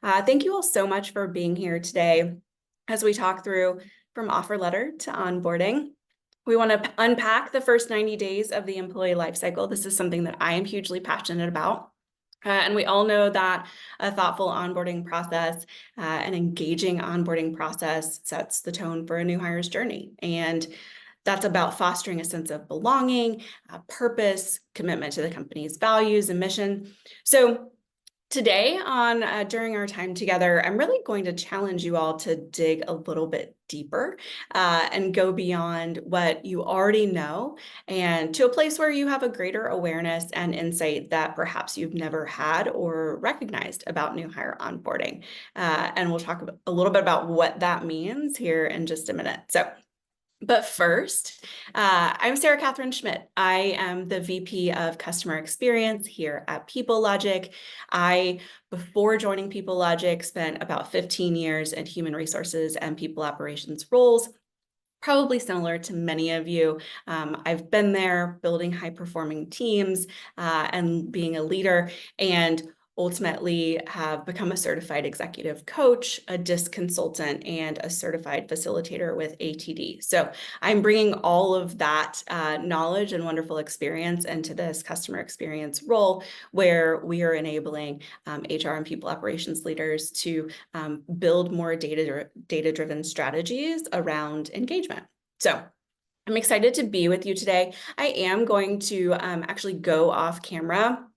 Thank you all so much for being here today as we talk through from offer letter to onboarding. We want to unpack the first 90 days of the employee lifecycle. This is something that I am hugely passionate about. And we all know that a thoughtful onboarding process, an engaging onboarding process sets the tone for a new hire's journey. And that's about fostering a sense of belonging, purpose, commitment to the company's values and mission. So today during our time together, I'm really going to challenge you all to dig a little bit deeper and go beyond what you already know and to a place where you have a greater awareness and insight that perhaps you've never had or recognized about new hire onboarding. And we'll talk a little bit about what that means here in just a minute. But first, I'm Sarah Catherine Schmidt. I am the VP of Customer Experience here at Peoplelogic. Before joining Peoplelogic, spent about 15 years in human resources and people operations roles, probably similar to many of you. I've been there building high-performing teams and being a leader, and ultimately have become a certified executive coach, a DISC consultant, and a certified facilitator with ATD. So I'm bringing all of that knowledge and wonderful experience into this customer experience role where we are enabling HR and people operations leaders to build more data-driven strategies around engagement. So I'm excited to be with you today. I am going to actually go off camera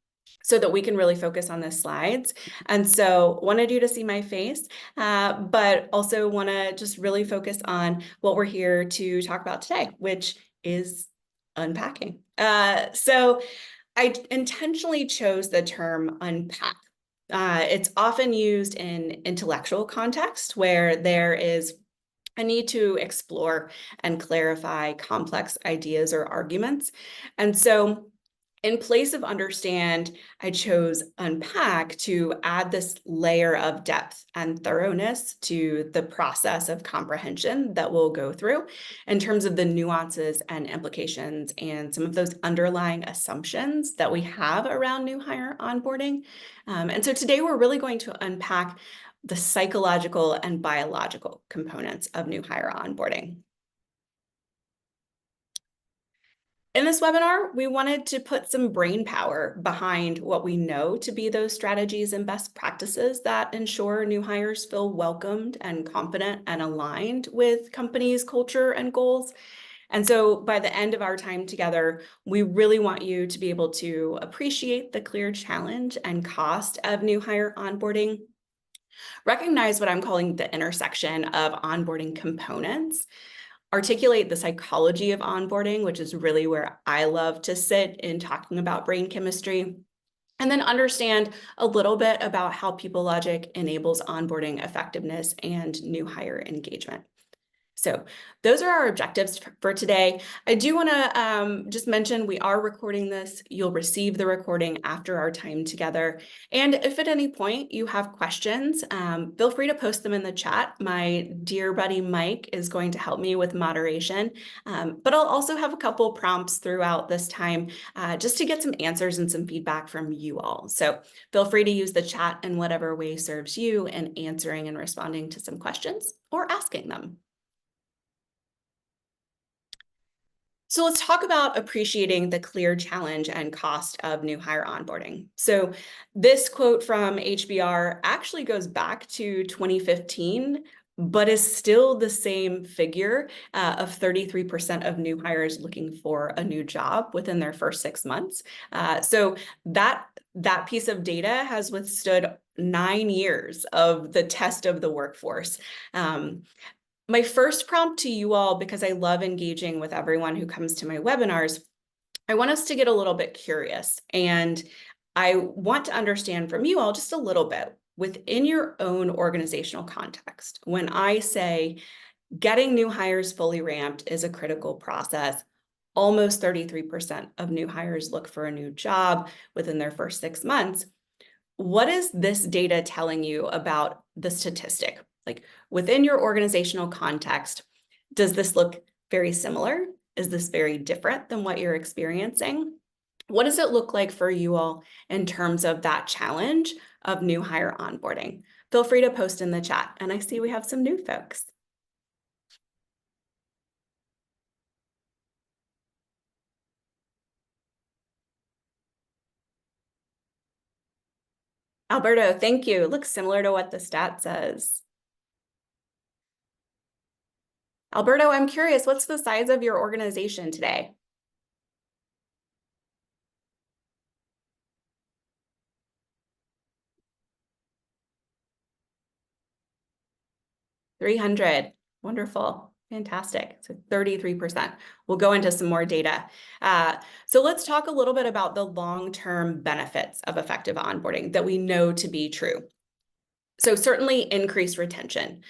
so that we can really focus on the slides. And so wanted you to see my face, but also want to just really focus on what we're here to talk about today, which is unpacking. So I intentionally chose the term unpack. It's often used in intellectual context where there is a need to explore and clarify complex ideas or arguments. And so in place of understand, I chose unpack to add this layer of depth and thoroughness to the process of comprehension that we'll go through in terms of the nuances and implications and some of those underlying assumptions that we have around new hire onboarding. And so today we're really going to unpack the psychological and biological components of new hire onboarding. In this webinar, we wanted to put some brain power behind what we know to be those strategies and best practices that ensure new hires feel welcomed and confident and aligned with companies' culture and goals. And so by the end of our time together, we really want you to be able to appreciate the clear challenge and cost of new hire onboarding, recognize what I'm calling the intersection of onboarding components, articulate the psychology of onboarding, which is really where I love to sit in talking about brain chemistry, and then understand a little bit about how Peoplelogic enables onboarding effectiveness and new hire engagement. So those are our objectives for today. I do want to just mention we are recording this. You'll receive the recording after our time together. And if at any point you have questions, feel free to post them in the chat. My dear buddy Mike is going to help me with moderation, but I'll also have a couple prompts throughout this time just to get some answers and some feedback from you all. So feel free to use the chat in whatever way serves you in answering and responding to some questions or asking them. So let's talk about appreciating the clear challenge and cost of new hire onboarding. So this quote from HBR actually goes back to 2015, but is still the same figure of 33% of new hires looking for a new job within their first 6 months. So that piece of data has withstood 9 years of the test of the workforce. My first prompt to you all, because I love engaging with everyone who comes to my webinars, I want us to get a little bit curious, and I want to understand from you all just a little bit within your own organizational context. When I say getting new hires fully ramped is a critical process, almost 33% of new hires look for a new job within their first 6 months. What is this data telling you about the statistic? Like within your organizational context, does this look very similar? Is this very different than what you're experiencing? What does it look like for you all in terms of that challenge of new hire onboarding? Feel free to post in the chat. And I see we have some new folks. Alberto, thank you. It looks similar to what the stat says. Alberto, I'm curious, what's the size of your organization today? 300. Wonderful. Fantastic. So 33%. We'll go into some more data. So let's talk a little bit about the long-term benefits of effective onboarding that we know to be true. So certainly increased retention.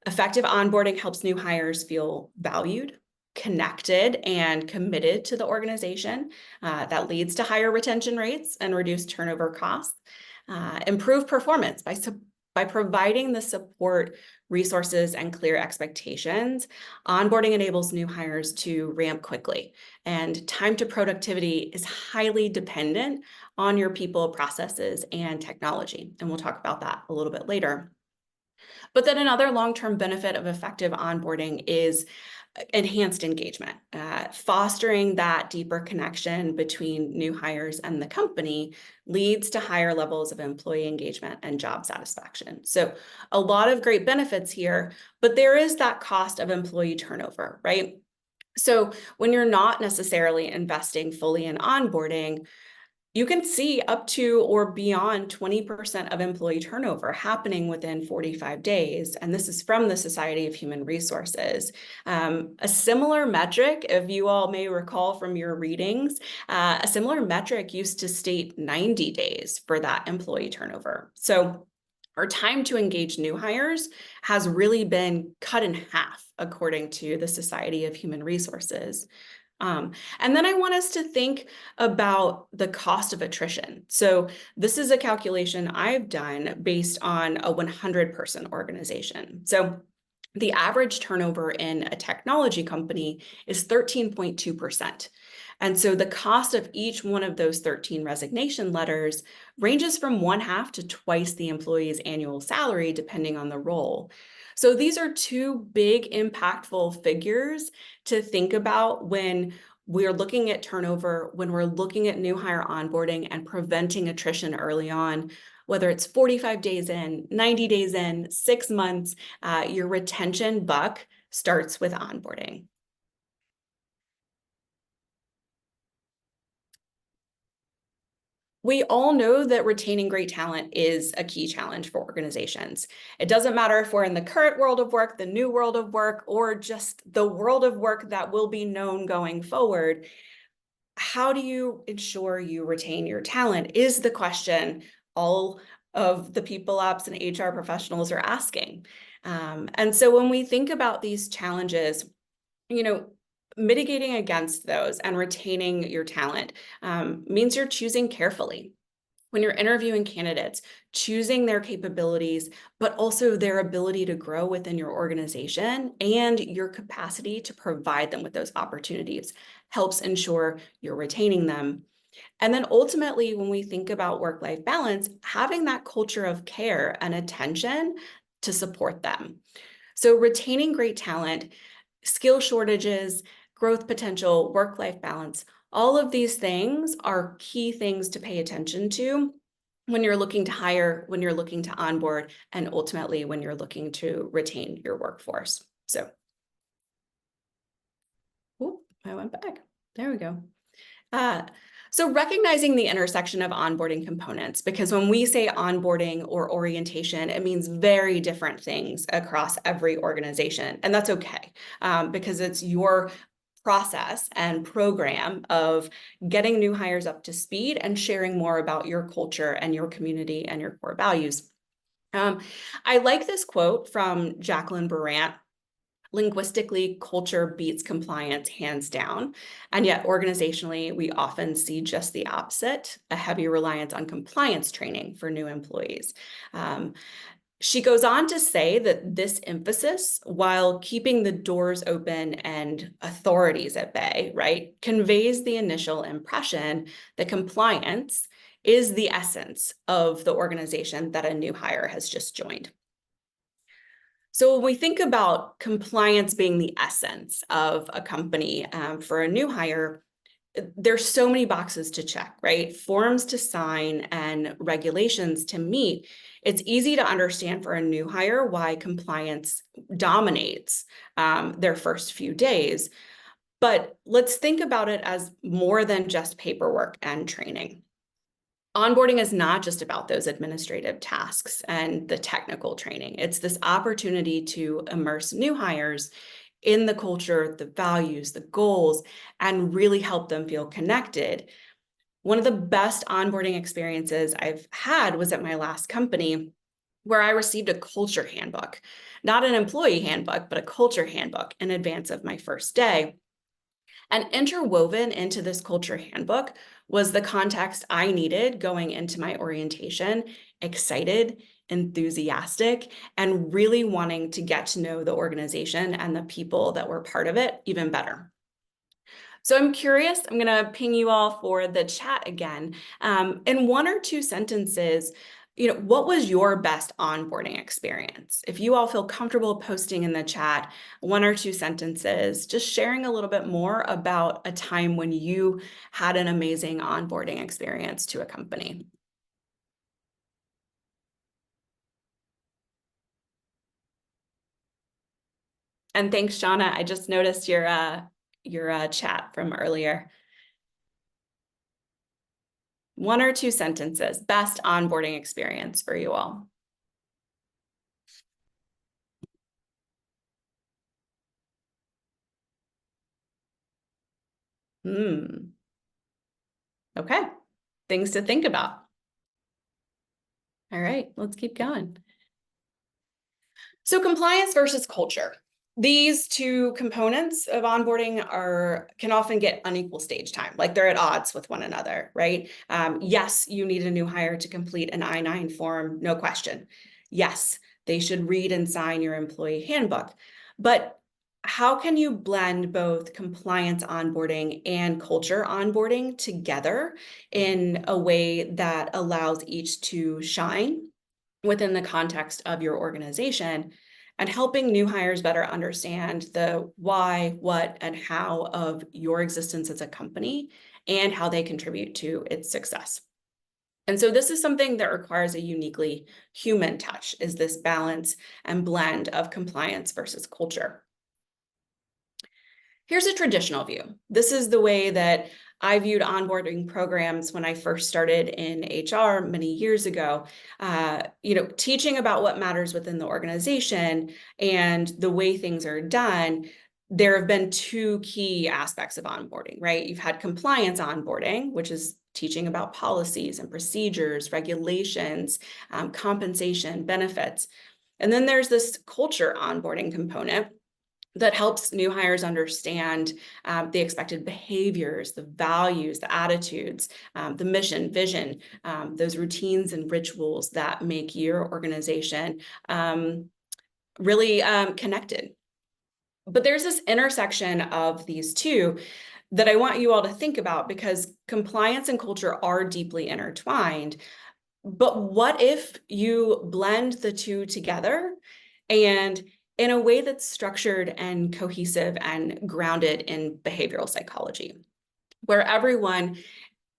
Effective onboarding helps new hires feel valued, connected, and committed to the organization. That leads to higher retention rates and reduced turnover costs. Improve performance by providing the support, resources, and clear expectations. Onboarding enables new hires to ramp quickly, and time to productivity is highly dependent on your people, processes, and technology. And we'll talk about that a little bit later. But then another long-term benefit of effective onboarding is enhanced engagement, fostering that deeper connection between new hires and the company leads to higher levels of employee engagement and job satisfaction. So a lot of great benefits here, but there is that cost of employee turnover, right? So when you're not necessarily investing fully in onboarding, you can see up to or beyond 20% of employee turnover happening within 45 days. And this is from the Society of Human Resources. A similar metric, if you all may recall from your readings, a similar metric used to state 90 days for that employee turnover. So our time to engage new hires has really been cut in half, according to the Society of Human Resources. And then I want us to think about the cost of attrition. So this is a calculation I've done based on a 100-person organization. So the average turnover in a technology company is 13.2%. And so the cost of each one of those 13 resignation letters ranges from 1/2 to twice the employee's annual salary, depending on the role. So these are two big, impactful figures to think about when we're looking at turnover, when we're looking at new hire onboarding and preventing attrition early on, whether it's 45 days in, 90 days in, 6 months, your retention buck starts with onboarding. We all know that retaining great talent is a key challenge for organizations. It doesn't matter if we're in the current world of work, the new world of work, or just the world of work that will be known going forward. How do you ensure you retain your talent is the question all of the people ops and HR professionals are asking. And so when we think about these challenges, mitigating against those and retaining your talent means you're choosing carefully. When you're interviewing candidates, choosing their capabilities, but also their ability to grow within your organization and your capacity to provide them with those opportunities helps ensure you're retaining them. And then ultimately, when we think about work-life balance, having that culture of care and attention to support them. So retaining great talent, skill shortages, growth potential, work-life balance, all of these things are key things to pay attention to when you're looking to hire, when you're looking to onboard, and ultimately when you're looking to retain your workforce. So, I went back. There we go. So recognizing the intersection of onboarding components, because when we say onboarding or orientation, it means very different things across every organization. And that's okay, because it's your process and program of getting new hires up to speed and sharing more about your culture and your community and your core values. I like this quote from Jacqueline Brandt. Linguistically, culture beats compliance hands down. And yet organizationally, we often see just the opposite, a heavy reliance on compliance training for new employees. She goes on to say that this emphasis, while keeping the doors open and authorities at bay, right, conveys the initial impression that compliance is the essence of the organization that a new hire has just joined. So when we think about compliance being the essence of a company for a new hire, there's so many boxes to check, right? Forms to sign and regulations to meet. It's easy to understand for a new hire why compliance dominates their first few days. But let's think about it as more than just paperwork and training. Onboarding is not just about those administrative tasks and the technical training. It's this opportunity to immerse new hires in the culture, the values, the goals, and really help them feel connected. One of the best onboarding experiences I've had was at my last company, where I received a culture handbook, not an employee handbook, but a culture handbook in advance of my first day. And interwoven into this culture handbook was the context I needed going into my orientation, excited, enthusiastic, and really wanting to get to know the organization and the people that were part of it even better. So I'm curious, I'm going to ping you all for the chat again. In one or two sentences, what was your best onboarding experience? If you all feel comfortable posting in the chat, one or two sentences, just sharing a little bit more about a time when you had an amazing onboarding experience to a company. And thanks, Shauna. I just noticed your chat from earlier. One or two sentences, best onboarding experience for you all. Okay, things to think about. All right, let's keep going. So compliance versus culture. These two components of onboarding can often get unequal stage time, like they're at odds with one another, right? Yes, you need a new hire to complete an I-9 form, no question. Yes, they should read and sign your employee handbook. But how can you blend both compliance onboarding and culture onboarding together in a way that allows each to shine within the context of your organization, and helping new hires better understand the why, what, and how of your existence as a company and how they contribute to its success? And so this is something that requires a uniquely human touch, is this balance and blend of compliance versus culture. Here's a traditional view. This is the way that I viewed onboarding programs when I first started in HR many years ago. Teaching about what matters within the organization and the way things are done. There have been two key aspects of onboarding, right? You've had compliance onboarding, which is teaching about policies and procedures, regulations, compensation, benefits. And then there's this culture onboarding component that helps new hires understand the expected behaviors, the values, the attitudes, the mission, vision, those routines and rituals that make your organization really connected. But there's this intersection of these two that I want you all to think about, because compliance and culture are deeply intertwined. But what if you blend the two together and in a way that's structured and cohesive and grounded in behavioral psychology, where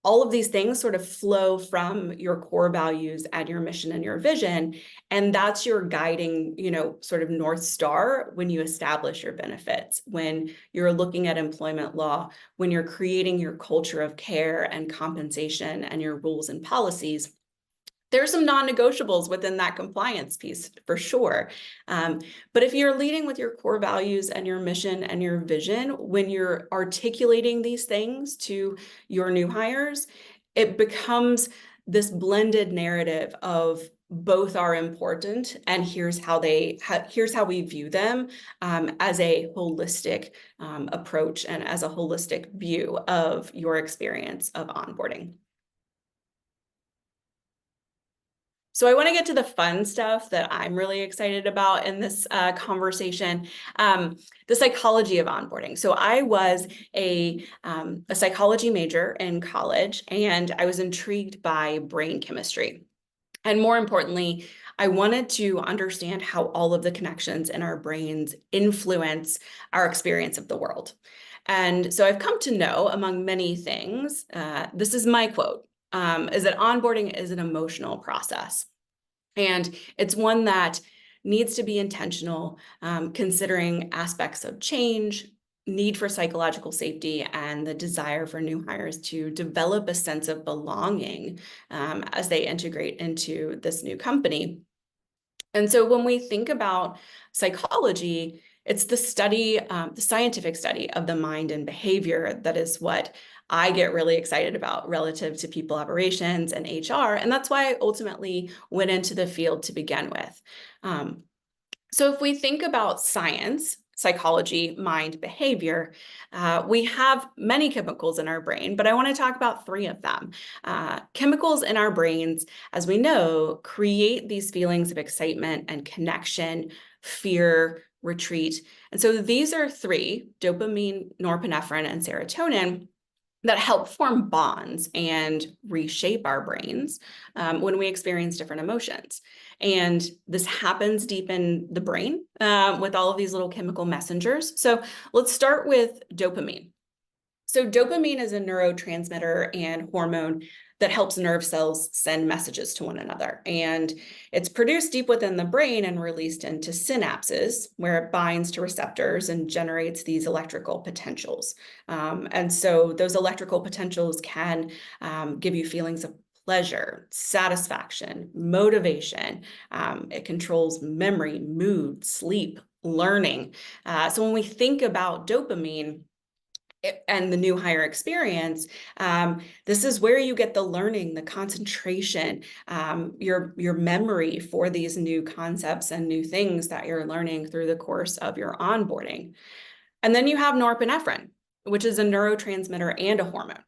all of these things sort of flow from your core values and your mission and your vision, and that's your guiding, sort of North Star when you establish your benefits, when you're looking at employment law, when you're creating your culture of care and compensation and your rules and policies. There's some non-negotiables within that compliance piece for sure. But if you're leading with your core values and your mission and your vision, when you're articulating these things to your new hires, it becomes this blended narrative of both are important, and here's how we view them as a holistic approach and as a holistic view of your experience of onboarding. So I want to get to the fun stuff that I'm really excited about in this conversation, the psychology of onboarding. So I was a psychology major in college, and I was intrigued by brain chemistry. And more importantly, I wanted to understand how all of the connections in our brains influence our experience of the world. And so I've come to know, among many things, this is my quote, is that onboarding is an emotional process. And it's one that needs to be intentional, considering aspects of change, need for psychological safety, and the desire for new hires to develop a sense of belonging as they integrate into this new company. And so when we think about psychology, it's the study, the scientific study of the mind and behavior that is what I get really excited about relative to people operations and HR. And that's why I ultimately went into the field to begin with. So if we think about science, psychology, mind, behavior, we have many chemicals in our brain, but I want to talk about three of them. Chemicals in our brains, as we know, create these feelings of excitement and connection, fear, retreat. And so these are three: dopamine, norepinephrine, and serotonin, that help form bonds and reshape our brains when we experience different emotions. And this happens deep in the brain with all of these little chemical messengers. So let's start with dopamine. So dopamine is a neurotransmitter and hormone that helps nerve cells send messages to one another. And it's produced deep within the brain and released into synapses, where it binds to receptors and generates these electrical potentials. And so those electrical potentials can give you feelings of pleasure, satisfaction, motivation. It controls memory, mood, sleep, learning. So when we think about dopamine and the new hire experience, this is where you get the learning, the concentration, your memory for these new concepts and new things that you're learning through the course of your onboarding. And then you have norepinephrine, which is a neurotransmitter and a hormone.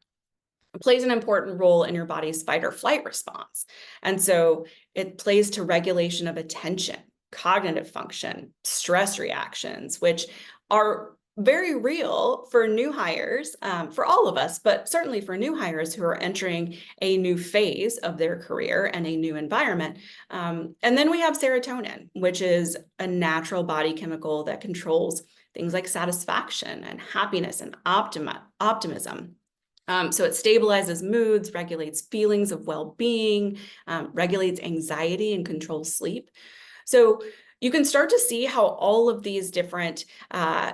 It plays an important role in your body's fight or flight response. And so it plays to regulation of attention, cognitive function, stress reactions, which are very real for new hires, for all of us, but certainly for new hires who are entering a new phase of their career and a new environment. And then we have serotonin, which is a natural body chemical that controls things like satisfaction and happiness and optimism. So it stabilizes moods, regulates feelings of well-being, regulates anxiety, and controls sleep. So you can start to see how all of these different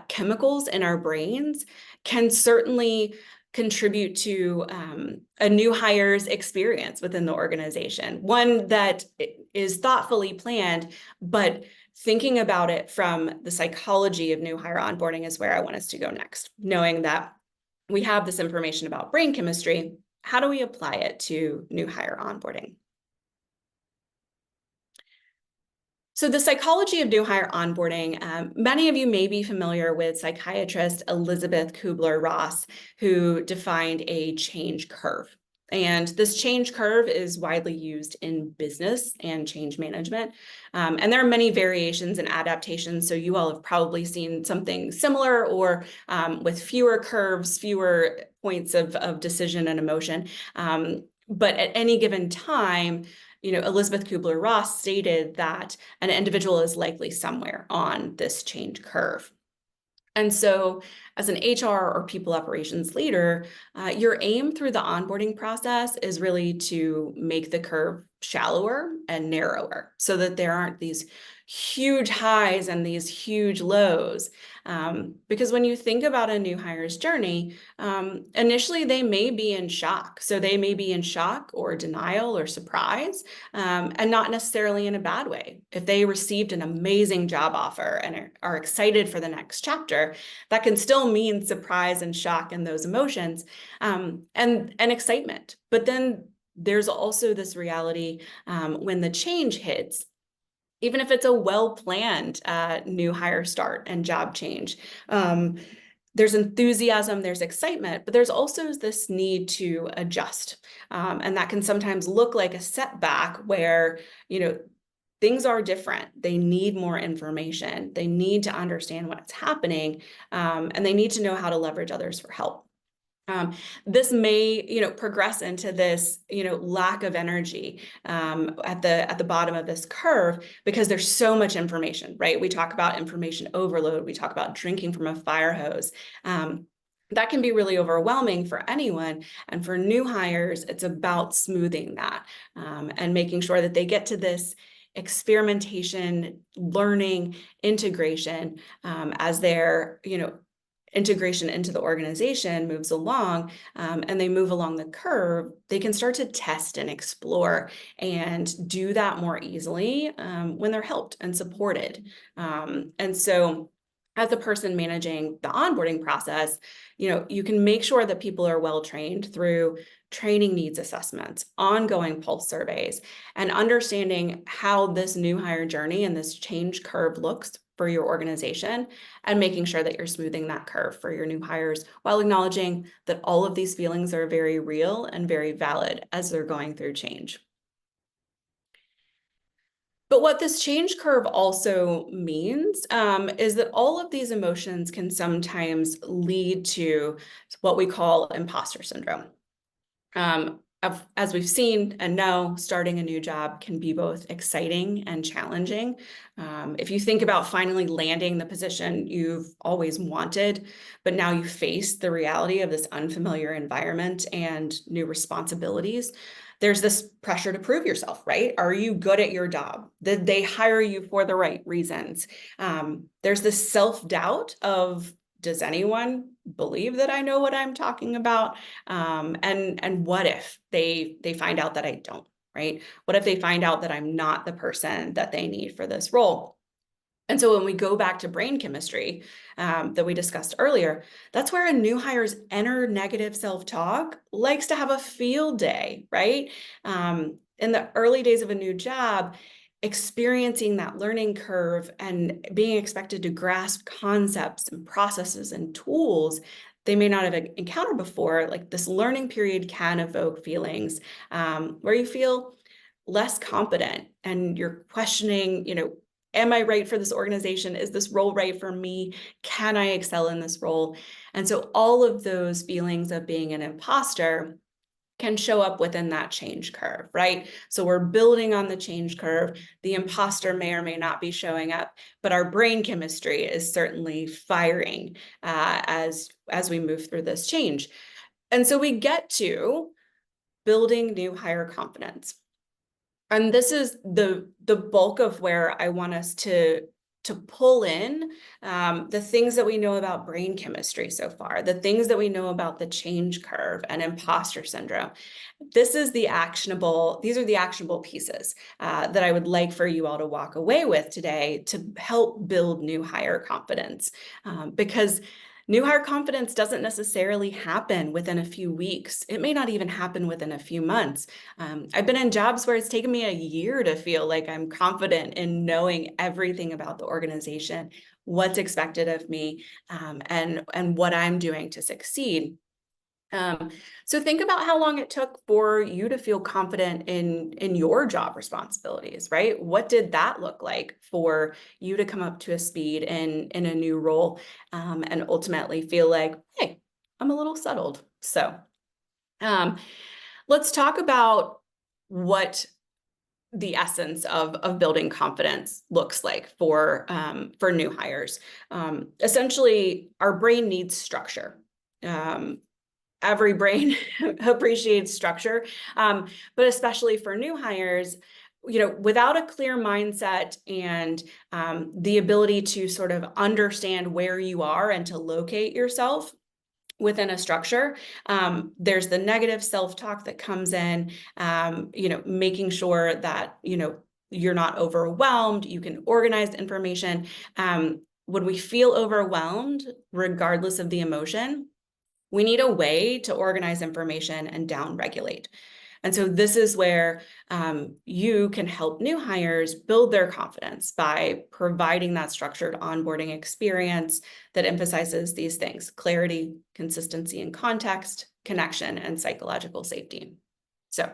chemicals in our brains can certainly contribute to a new hire's experience within the organization, one that is thoughtfully planned, but thinking about it from the psychology of new hire onboarding is where I want us to go next, knowing that we have this information about brain chemistry. How do we apply it to new hire onboarding? So the psychology of new hire onboarding, many of you may be familiar with psychiatrist Elizabeth Kubler-Ross, who defined a change curve. And this change curve is widely used in business and change management. And there are many variations and adaptations. So you all have probably seen something similar, or with fewer curves, fewer points of decision and emotion. But at any given time, Elizabeth Kubler-Ross stated that an individual is likely somewhere on this change curve. And so as an HR or people operations leader, your aim through the onboarding process is really to make the curve shallower and narrower so that there aren't these huge highs and these huge lows. Because when you think about a new hire's journey, initially they may be in shock. So they may be in shock or denial or surprise, and not necessarily in a bad way. If they received an amazing job offer and are excited for the next chapter, that can still mean surprise and shock and those emotions, and excitement. But then there's also this reality when the change hits, even if it's a well-planned new hire start and job change, there's enthusiasm, there's excitement, but there's also this need to adjust. And that can sometimes look like a setback where, things are different. They need more information. They need to understand what's happening, and they need to know how to leverage others for help. This may, progress into this, lack of energy at the bottom of this curve because there's so much information, right? We talk about information overload. We talk about drinking from a fire hose. That can be really overwhelming for anyone. And for new hires, it's about smoothing that and making sure that they get to this experimentation, learning, integration as their, integration into the organization moves along and they move along the curve, they can start to test and explore and do that more easily when they're helped and supported. And so as a person managing the onboarding process, you can make sure that people are well trained through training needs assessments, ongoing pulse surveys, and understanding how this new hire journey and this change curve looks for your organization, and making sure that you're smoothing that curve for your new hires while acknowledging that all of these feelings are very real and very valid as they're going through change. But what this change curve also means is that all of these emotions can sometimes lead to what we call imposter syndrome. As we've seen and know, starting a new job can be both exciting and challenging. If you think about finally landing the position you've always wanted, but now you face the reality of this unfamiliar environment and new responsibilities, there's this pressure to prove yourself, right? Are you good at your job? Did they hire you for the right reasons? There's this self-doubt of, does anyone believe that I know what I'm talking about? And what if they find out that I don't, right? What if they find out that I'm not the person that they need for this role? And so when we go back to brain chemistry that we discussed earlier, that's where a new hire's inner negative self-talk likes to have a field day, right? In the early days of a new job, experiencing that learning curve and being expected to grasp concepts and processes and tools they may not have encountered before, like this learning period can evoke feelings where you feel less competent and you're questioning, am I right for this organization? Is this role right for me? Can I excel in this role? And so all of those feelings of being an imposter can show up within that change curve, right? So we're building on the change curve. The imposter may or may not be showing up, but our brain chemistry is certainly firing as we move through this change. And so we get to building new hire confidence. And this is the bulk of where I want us to pull in the things that we know about brain chemistry so far, the things that we know about the change curve and imposter syndrome. These are the actionable pieces that I would like for you all to walk away with today to help build new hire confidence, because new hire confidence doesn't necessarily happen within a few weeks. It may not even happen within a few months. I've been in jobs where it's taken me a year to feel like I'm confident in knowing everything about the organization, what's expected of me, and what I'm doing to succeed. So think about how long it took for you to feel confident in your job responsibilities, right? What did that look like for you to come up to a speed in a new role and ultimately feel like, hey, I'm a little settled. So let's talk about what the essence of building confidence looks like for new hires. Essentially, our brain needs structure. Every brain appreciates structure, but especially for new hires, without a clear mindset and the ability to sort of understand where you are and to locate yourself within a structure, there's the negative self-talk that comes in, making sure that, you're not overwhelmed, you can organize information. When we feel overwhelmed, regardless of the emotion, we need a way to organize information and down-regulate. And so this is where you can help new hires build their confidence by providing that structured onboarding experience that emphasizes these things: clarity, consistency and context, connection, and psychological safety. So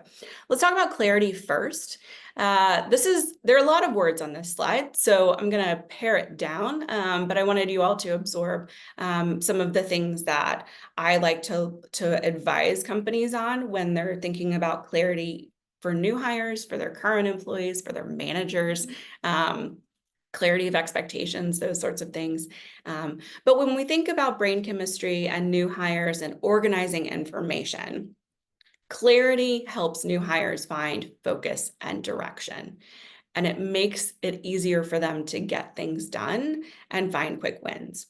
let's talk about clarity first. There are a lot of words on this slide, so I'm going to pare it down, but I wanted you all to absorb some of the things that I like to advise companies on when they're thinking about clarity for new hires, for their current employees, for their managers, clarity of expectations, those sorts of things. But when we think about brain chemistry and new hires and organizing information, clarity helps new hires find focus and direction, and it makes it easier for them to get things done and find quick wins.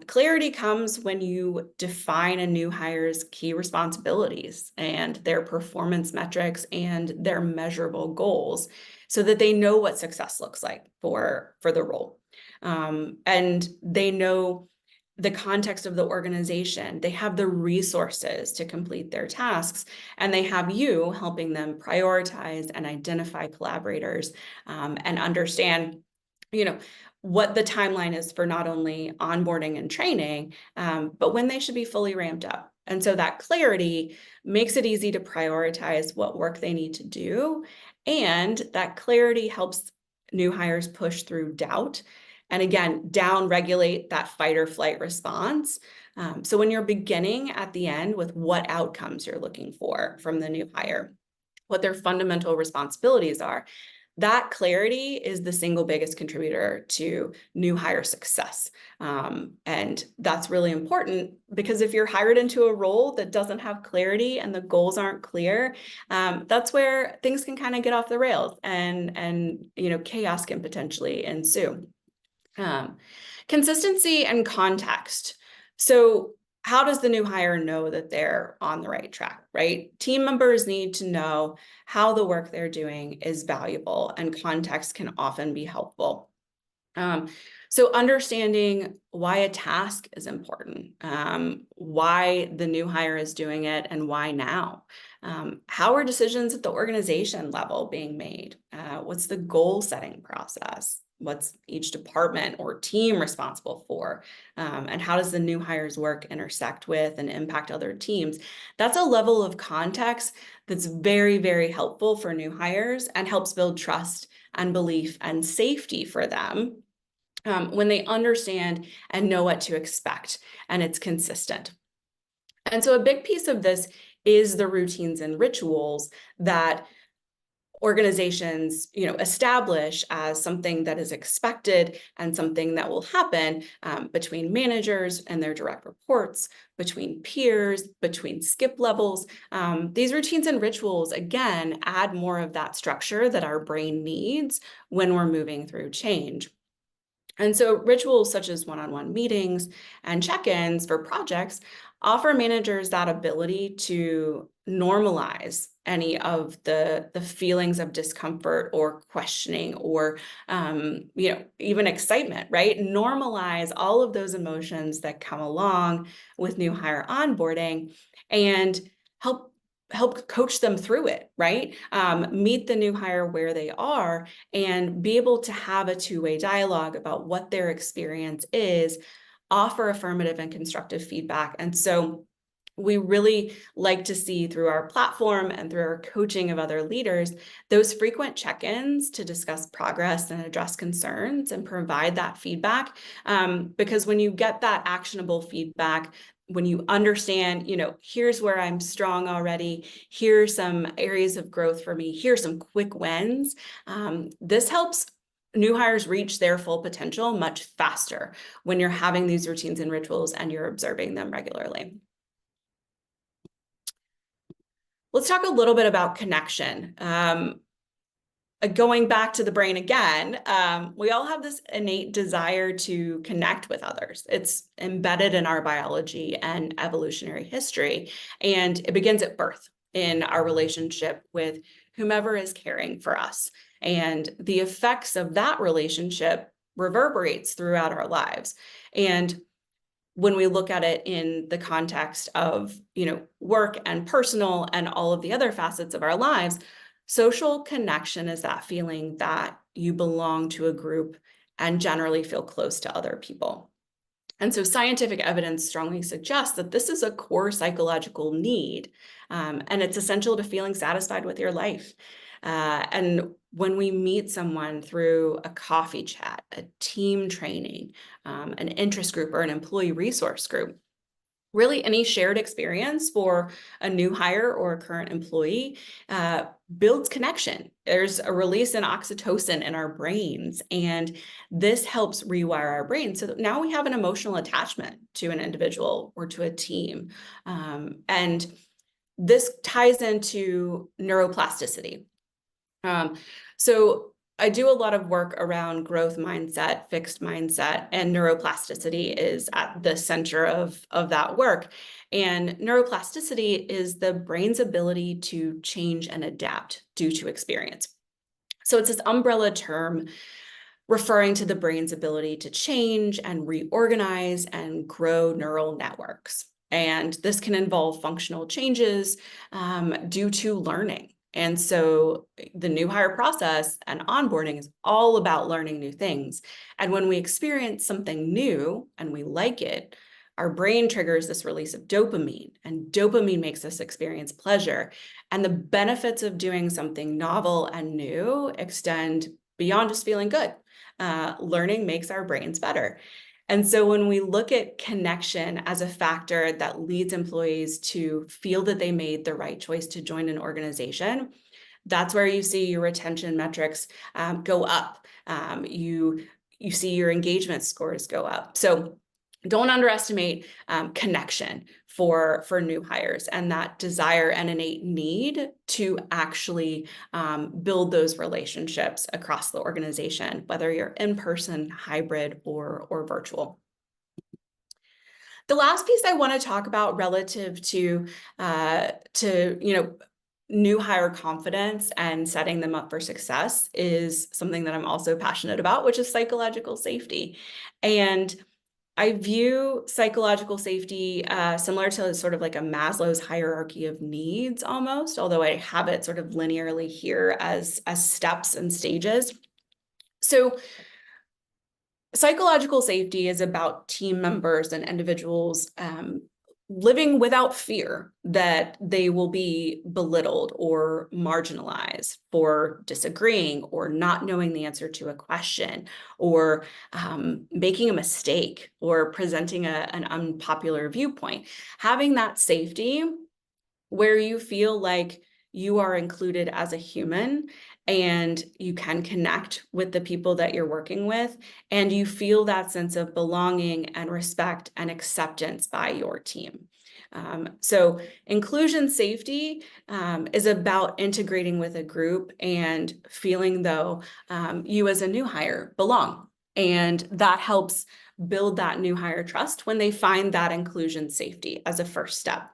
Clarity comes when you define a new hire's key responsibilities and their performance metrics and their measurable goals so that they know what success looks like for the role. And they know the context of the organization, they have the resources to complete their tasks, and they have you helping them prioritize and identify collaborators, and understand, what the timeline is for not only onboarding and training, but when they should be fully ramped up. And so that clarity makes it easy to prioritize what work they need to do, and that clarity helps new hires push through doubt, and again, down-regulate that fight or flight response. So when you're beginning at the end with what outcomes you're looking for from the new hire, what their fundamental responsibilities are, that clarity is the single biggest contributor to new hire success. And that's really important, because if you're hired into a role that doesn't have clarity and the goals aren't clear, that's where things can kind of get off the rails, and chaos can potentially ensue. Consistency and context. So how does the new hire know that they're on the right track, right? Team members need to know how the work they're doing is valuable, and context can often be helpful. So understanding why a task is important, why the new hire is doing it and why now. How are decisions at the organization level being made? What's the goal setting process? What's each department or team responsible for? And how does the new hire's work intersect with and impact other teams? That's a level of context that's very, very helpful for new hires and helps build trust and belief and safety for them when they understand and know what to expect, and it's consistent. And so a big piece of this is the routines and rituals that organizations, establish as something that is expected and something that will happen between managers and their direct reports, between peers, between skip levels. These routines and rituals, again, add more of that structure that our brain needs when we're moving through change. And so rituals such as one-on-one meetings and check-ins for projects offer managers that ability to normalize any of the feelings of discomfort or questioning or even excitement, right? Normalize all of those emotions that come along with new hire onboarding and help coach them through it, right? Meet the new hire where they are and be able to have a two-way dialogue about what their experience is, offer affirmative and constructive feedback. And so we really like to see through our platform and through our coaching of other leaders, those frequent check-ins to discuss progress and address concerns and provide that feedback. Because when you get that actionable feedback, when you understand, here's where I'm strong already, here's some areas of growth for me, here's some quick wins, this helps new hires reach their full potential much faster when you're having these routines and rituals and you're observing them regularly. Let's talk a little bit about connection. Going back to the brain again, we all have this innate desire to connect with others. It's embedded in our biology and evolutionary history, and it begins at birth in our relationship with whomever is caring for us. And the effects of that relationship reverberates throughout our lives. And when we look at it in the context of, work and personal and all of the other facets of our lives, social connection is that feeling that you belong to a group and generally feel close to other people. And so scientific evidence strongly suggests that this is a core psychological need, and it's essential to feeling satisfied with your life. And when we meet someone through a coffee chat, a team training, an interest group, or an employee resource group, really any shared experience for a new hire or a current employee builds connection. There's a release in oxytocin in our brains, and this helps rewire our brains so that now we have an emotional attachment to an individual or to a team. And this ties into neuroplasticity. So I do a lot of work around growth mindset, fixed mindset, and neuroplasticity is at the center of that work. And neuroplasticity is the brain's ability to change and adapt due to experience. So it's this umbrella term referring to the brain's ability to change and reorganize and grow neural networks. And this can involve functional changes due to learning. And so the new hire process and onboarding is all about learning new things. And when we experience something new and we like it, our brain triggers this release of dopamine, and dopamine makes us experience pleasure. And the benefits of doing something novel and new extend beyond just feeling good. Learning makes our brains better. And so when we look at connection as a factor that leads employees to feel that they made the right choice to join an organization, that's where you see your retention metrics go up. You see your engagement scores go up. So don't underestimate connection for new hires and that desire and innate need to actually build those relationships across the organization, whether you're in person, hybrid, or virtual. The last piece I want to talk about relative to new hire confidence and setting them up for success is something that I'm also passionate about, which is psychological safety. And I view psychological safety similar to sort of like a Maslow's hierarchy of needs almost, although I have it sort of linearly here as steps and stages. So psychological safety is about team members and individuals living without fear that they will be belittled or marginalized for disagreeing or not knowing the answer to a question or making a mistake or presenting an unpopular viewpoint. Having that safety where you feel like you are included as a human and you can connect with the people that you're working with, and you feel that sense of belonging and respect and acceptance by your team. So inclusion safety is about integrating with a group and feeling though you as a new hire belong. And that helps build that new hire trust when they find that inclusion safety as a first step.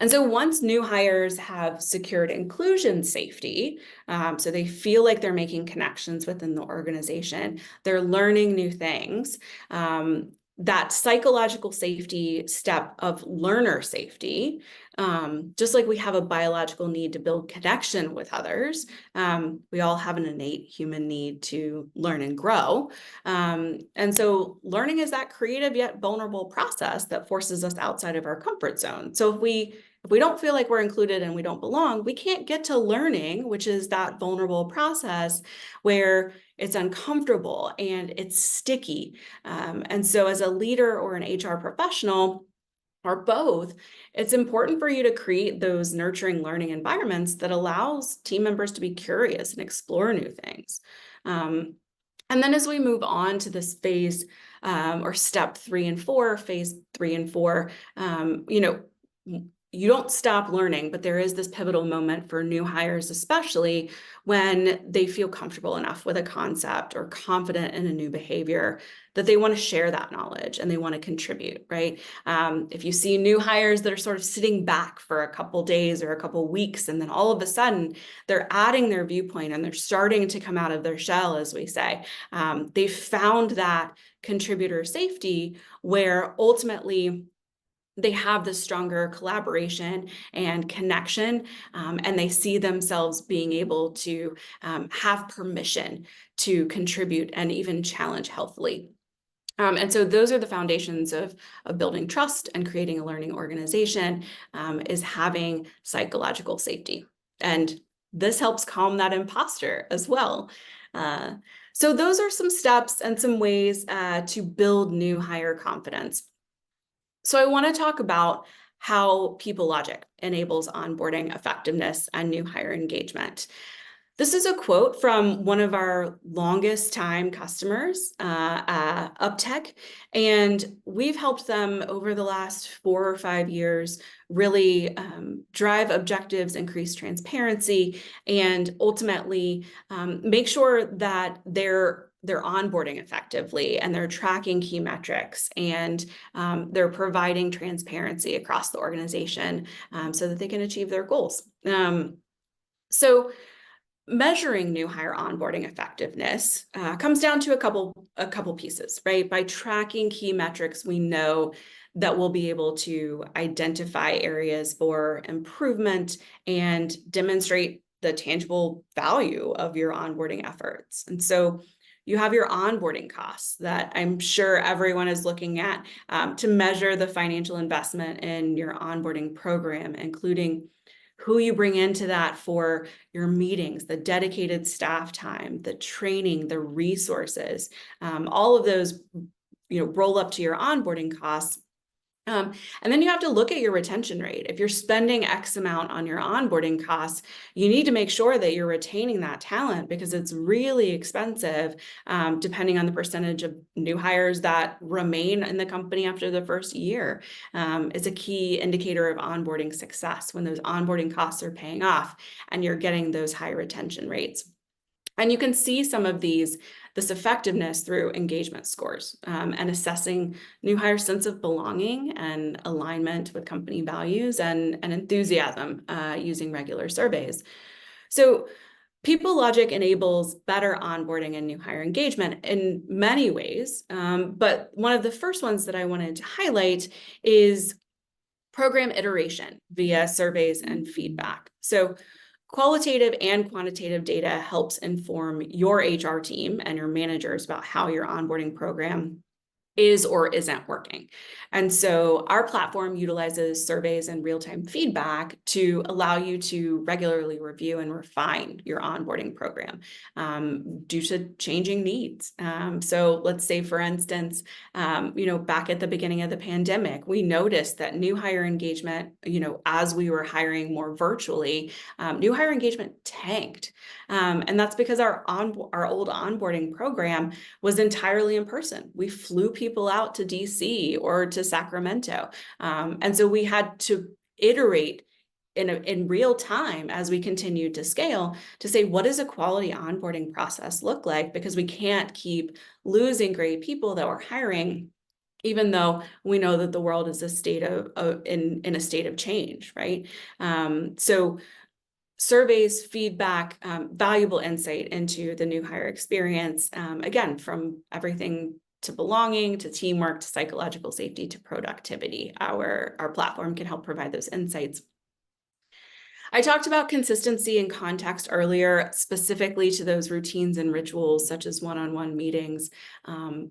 And so once new hires have secured inclusion safety, so they feel like they're making connections within the organization, they're learning new things, that psychological safety step of learner safety, just like we have a biological need to build connection with others, we all have an innate human need to learn and grow. And so learning is that creative yet vulnerable process that forces us outside of our comfort zone. So if we don't feel like we're included and we don't belong, we can't get to learning, which is that vulnerable process where it's uncomfortable and it's sticky. And so as a leader or an HR professional, or both, it's important for you to create those nurturing learning environments that allows team members to be curious and explore new things. And then as we move on to this phase or step 3 and 4, phase 3 and 4, you don't stop learning, but there is this pivotal moment for new hires, especially when they feel comfortable enough with a concept or confident in a new behavior that they want to share that knowledge and they want to contribute, right? If you see new hires that are sort of sitting back for a couple days or a couple weeks, and then all of a sudden they're adding their viewpoint and they're starting to come out of their shell, as we say, they found that contributor safety where ultimately they have this stronger collaboration and connection, and they see themselves being able to have permission to contribute and even challenge healthily. And so those are the foundations of building trust and creating a learning organization, is having psychological safety. And this helps calm that imposter as well. So those are some steps and some ways to build new hire confidence. So I want to talk about how Peoplelogic enables onboarding effectiveness and new hire engagement. This is a quote from one of our longest time customers, UpTech, and we've helped them over the last 4 or 5 years really drive objectives, increase transparency, and ultimately make sure that they're onboarding effectively and they're tracking key metrics and they're providing transparency across the organization so that they can achieve their goals. So measuring new hire onboarding effectiveness comes down to a couple pieces, right? By tracking key metrics, we know that we'll be able to identify areas for improvement and demonstrate the tangible value of your onboarding efforts. And so you have your onboarding costs that I'm sure everyone is looking at to measure the financial investment in your onboarding program, including who you bring into that for your meetings, the dedicated staff time, the training, the resources, all of those, roll up to your onboarding costs. And then you have to look at your retention rate. If you're spending X amount on your onboarding costs, you need to make sure that you're retaining that talent because it's really expensive, depending on the percentage of new hires that remain in the company after the first year. It's a key indicator of onboarding success when those onboarding costs are paying off and you're getting those high retention rates. And you can see some of this effectiveness through engagement scores and assessing new hire sense of belonging and alignment with company values and enthusiasm using regular surveys. So Peoplelogic enables better onboarding and new hire engagement in many ways. But one of the first ones that I wanted to highlight is program iteration via surveys and feedback. So qualitative and quantitative data helps inform your HR team and your managers about how your onboarding program is or isn't working. And so our platform utilizes surveys and real-time feedback to allow you to regularly review and refine your onboarding program due to changing needs. So let's say, for instance, back at the beginning of the pandemic, we noticed that new hire engagement, as we were hiring more virtually, new hire engagement tanked. And that's because our old onboarding program was entirely in person. We flew people out to DC or to Sacramento. And so we had to iterate in real time as we continued to scale to say, what does a quality onboarding process look like? Because we can't keep losing great people that we're hiring, even though we know that the world is in a state of change, right? So surveys, feedback, valuable insight into the new hire experience, again, from everything to belonging, to teamwork, to psychological safety, to productivity. Our platform can help provide those insights. I talked about consistency and context earlier, specifically to those routines and rituals such as one-on-one meetings.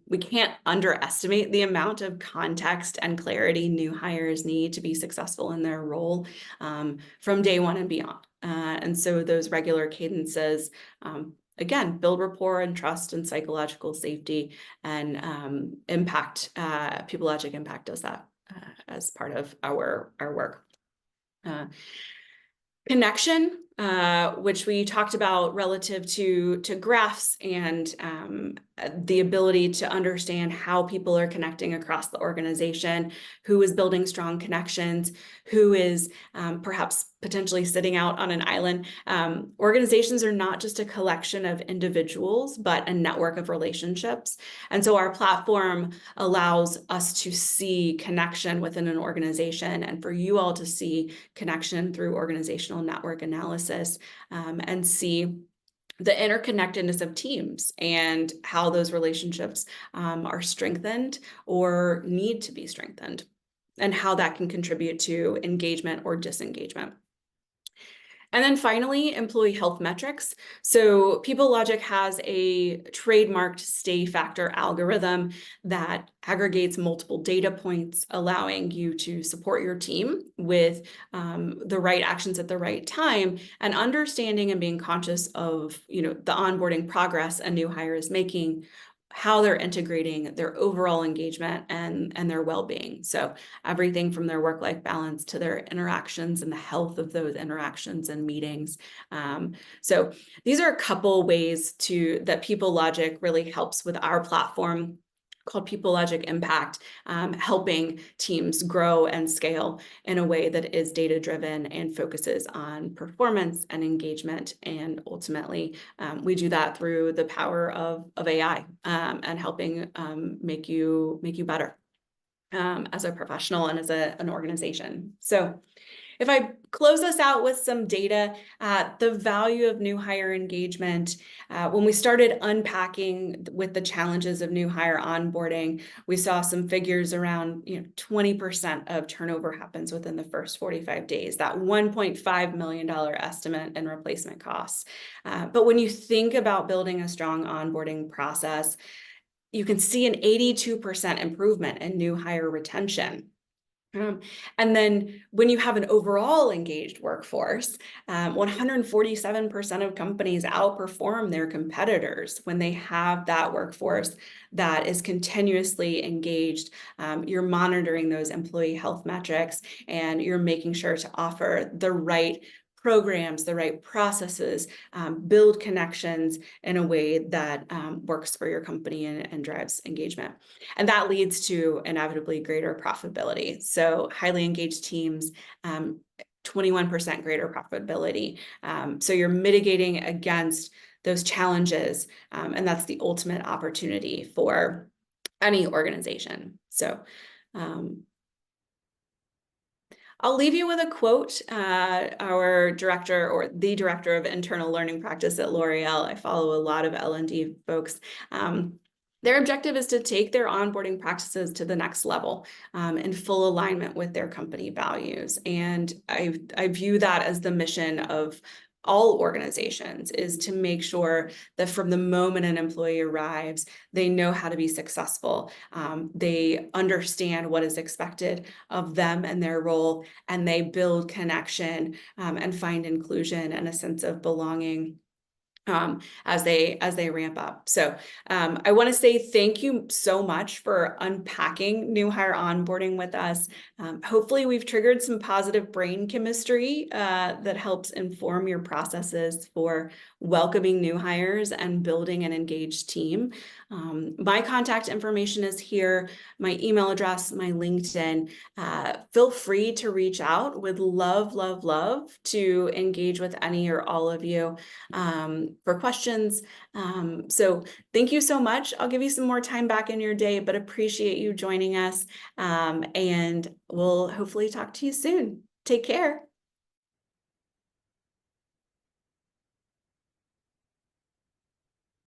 We can't underestimate the amount of context and clarity new hires need to be successful in their role from day one and beyond. And so those regular cadences, again, build rapport and trust and psychological safety, and Peoplelogic IMPACT does that as part of our work. Connection which we talked about relative to graphs and the ability to understand how people are connecting across the organization, who is building strong connections, who is perhaps potentially sitting out on an island. Organizations are not just a collection of individuals, but a network of relationships. And so our platform allows us to see connection within an organization, and for you all to see connection through organizational network analysis, and see the interconnectedness of teams and how those relationships are strengthened or need to be strengthened, and how that can contribute to engagement or disengagement. And then finally, employee health metrics. So Peoplelogic has a trademarked stay factor algorithm that aggregates multiple data points, allowing you to support your team with the right actions at the right time, and understanding and being conscious of, the onboarding progress a new hire is making, how they're integrating their overall engagement and their well-being. So everything from their work-life balance to their interactions and the health of those interactions and meetings. So these are a couple ways that Peoplelogic really helps with our platform called Peoplelogic IMPACT, helping teams grow and scale in a way that is data-driven and focuses on performance and engagement. And ultimately, we do that through the power of AI and helping make you better as a professional and as an organization. So if I close us out with some data, the value of new hire engagement, when we started unpacking with the challenges of new hire onboarding, we saw some figures around 20% of turnover happens within the first 45 days, that $1.5 million estimate in replacement costs. But when you think about building a strong onboarding process, you can see an 82% improvement in new hire retention. And then when you have an overall engaged workforce, 147% of companies outperform their competitors when they have that workforce that is continuously engaged. You're monitoring those employee health metrics, and you're making sure to offer the right programs, the right processes, build connections in a way that works for your company and drives engagement. And that leads to inevitably greater profitability. So highly engaged teams, 21% greater profitability. So you're mitigating against those challenges, and that's the ultimate opportunity for any organization. So I'll leave you with a quote. Our director, or the director of internal learning practice at L'Oreal, I follow a lot of L&D folks. Their objective is to take their onboarding practices to the next level in full alignment with their company values. And I view that as the mission of all organizations, is to make sure that from the moment an employee arrives, they know how to be successful. They understand what is expected of them and their role, and they build connection and find inclusion and a sense of belonging as they ramp up. So I want to say thank you so much for unpacking new hire onboarding with us. Hopefully we've triggered some positive brain chemistry that helps inform your processes for welcoming new hires and building an engaged team. My contact information is here, my email address, my LinkedIn. Feel free to reach out. Would love to engage with any or all of you for questions. So thank you so much. I'll give you some more time back in your day, but appreciate you joining us. And we'll hopefully talk to you soon. Take care.